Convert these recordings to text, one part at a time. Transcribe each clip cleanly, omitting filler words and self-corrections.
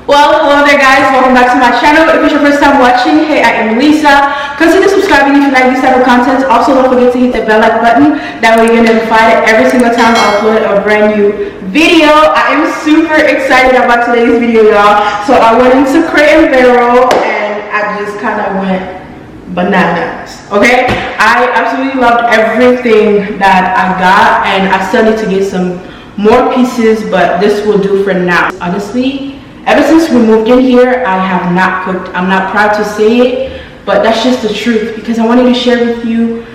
Well, hello there guys, welcome back to my channel. If it's your first time watching, hey, I am Lisa. Consider subscribing if you like this type of content. Also, don't forget to hit the bell like button. That way you're notified every single time I upload a brand new video. I am super excited about today's video, y'all. So I went into Crate & Barrel and I just kind of went bananas. Okay, I absolutely loved everything that I got, and I still need to get some more pieces, but this will do for now. Honestly, ever since we moved in here, I have not cooked. I'm not proud to say it, but that's just the truth, because I wanted to share with you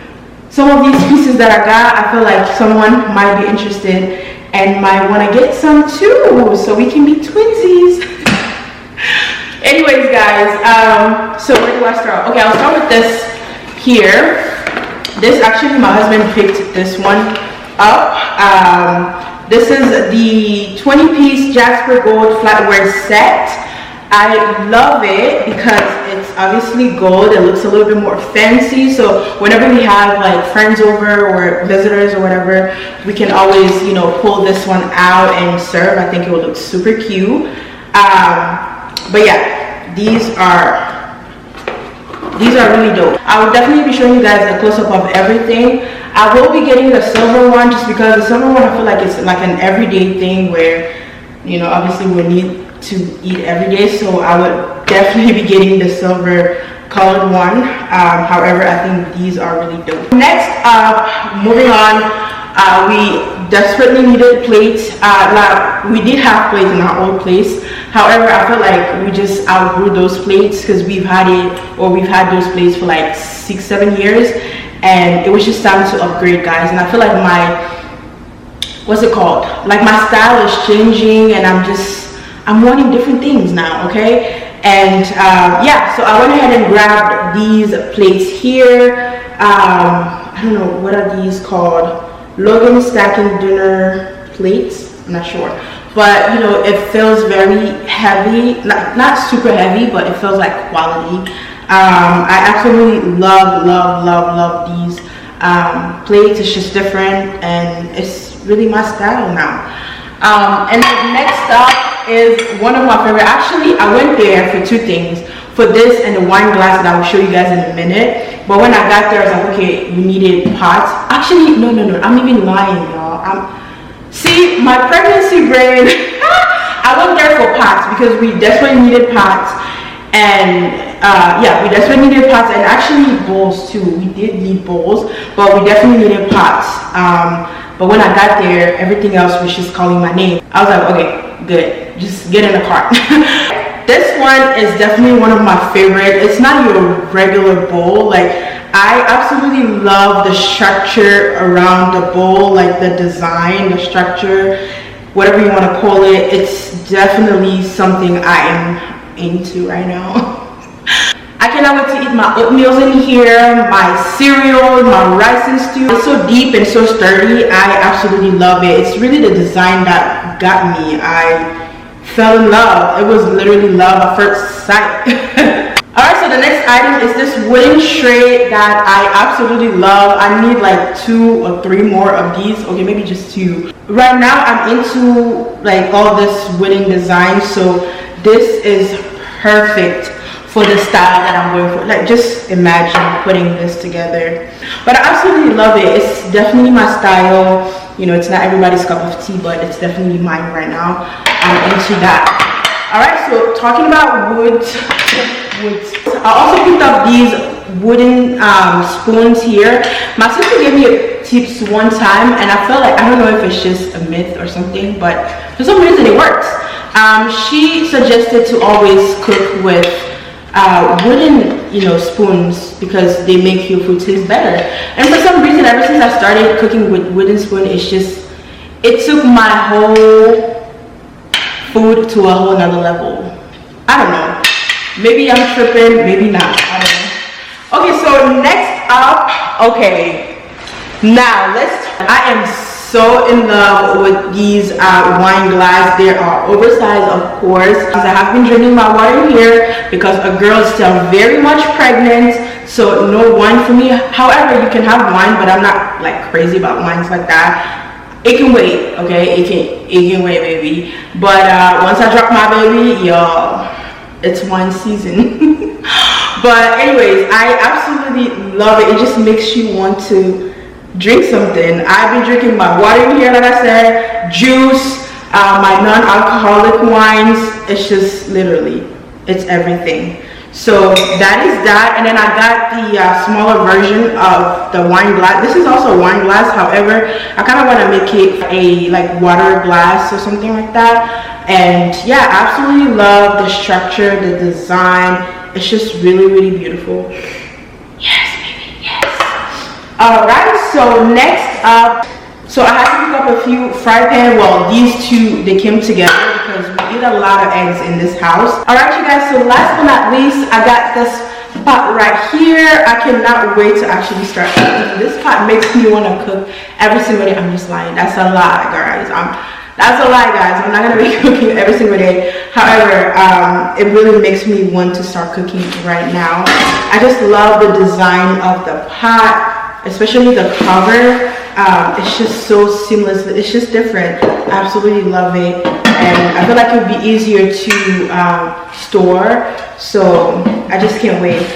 some of these pieces that I got. I feel like someone might be interested and might want to get some too, so we can be twinsies. Anyways guys, so where do I start? Okay, I'll start with this here. This actually, my husband picked this one up. This is the 20-piece Jasper gold flatware set. I love it because it's obviously gold. It looks a little bit more fancy, so whenever we have like friends over or visitors or whatever, we can always, you know, pull this one out and serve. I think it will look super cute. But yeah, these are really dope. I will definitely be showing you guys a close-up of everything. I will be getting the silver one just because the silver one, I feel like it's like an everyday thing where, you know, obviously we need to eat every day, so I would definitely be getting the silver colored one. However, I think these are really dope. Next up, moving on, we desperately needed plates. We did have plates in our old place. However, I feel like we just outgrew those plates because we've had those plates for like 6-7 years, and it was just time to upgrade, guys. And I feel like my style is changing, and I'm wanting different things now, okay? And yeah, so I went ahead and grabbed these plates here. I don't know, what are these called? Logan stacking dinner plates, I'm not sure, but you know, it feels very heavy, not super heavy, but it feels like quality. I absolutely love these plates. It's just different and it's really my style now. And then next up is one of my favorite. Actually, I went there for two things, for this and the wine glass that I will show you guys in a minute. But when I got there, I was like, okay, we needed pots. Actually, no, I'm even lying, y'all. See, my pregnancy brain. I went there for pots because we desperately needed pots, and yeah, we desperately needed pots, and actually bowls too. We did need bowls, but we definitely needed pots. But when I got there, everything else was just calling my name. I was like, okay, good, just get in the cart. This one is definitely one of my favorite. It's not your regular bowl. Like, I absolutely love the structure around the bowl, like the design, the structure, whatever you want to call it. It's definitely something I am into right now. I cannot wait to eat my oatmeals in here, my cereal, my rice and stew. It's so deep and so sturdy. I absolutely love it. It's really the design that got me. I fell in love. It was literally love at first sight. Alright, so the next item is this wooden tray that I absolutely love. I need like 2 or 3 more of these. Okay, maybe just 2. Right now I'm into like all this wooden design, so this is perfect for the style that I'm going for. Like, just imagine putting this together. But I absolutely love it. It's definitely my style. You know, it's not everybody's cup of tea, but it's definitely mine right now. I'm into that. Alright, so talking about woods, I also picked up these wooden spoons here. My sister gave me tips one time, and I felt like, I don't know if it's just a myth or something, but for some reason it works. She suggested to always cook with wooden, you know, spoons, because they make your food taste better. And for some reason, ever since I started cooking with wooden spoon, it took my whole food to a whole nother level. I don't know, maybe I'm tripping, maybe not, I don't know. Okay, so next up, okay, now I am so in love with these wine glass. They are oversized, of course. I have been drinking my water here because a girl is still very much pregnant, so no wine for me. However, you can have wine, but I'm not like crazy about wines like that. it can wait, okay? It can wait, baby. But once I drop my baby, y'all, it's wine season. But anyways, I absolutely love it. It just makes you want to drink something. I've been drinking my water in here, like I said, juice, my non-alcoholic wines. It's just literally, it's everything. So that is that. And then I got the smaller version of the wine glass. This is also a wine glass, however I kind of want to make it a like water glass or something like that. And yeah, absolutely love the structure, the design. It's just really, really beautiful. Yes, baby, yes. Alright, so next up, so I had to pick up a few fry pan. Well, these two, they came together because we eat a lot of eggs in this house. Alright, you guys, so last but not least, I got this pot right here. I cannot wait to actually start cooking. This pot makes me want to cook every single day. I'm just lying. That's a lie, guys. That's a lie, guys. I'm not going to be cooking every single day. However, it really makes me want to start cooking right now. I just love the design of the pot, especially the cover. It's just so seamless. It's just different. I absolutely love it, and I feel like it would be easier to store. So I just can't wait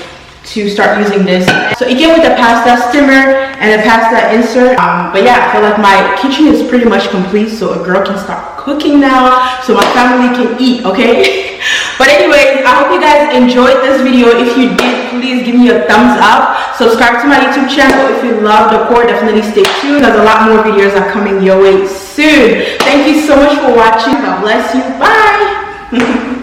to start using this. So it came with a pasta steamer and a pasta insert. But yeah, I feel like my kitchen is pretty much complete, so a girl can start cooking now, so my family can eat, okay? But anyways, I hope you guys enjoyed this video. If you did, please give me a thumbs up. Subscribe to my YouTube channel. If you love decor, definitely stay tuned. There's a lot more videos are coming your way soon. Thank you so much for watching. God bless you. Bye.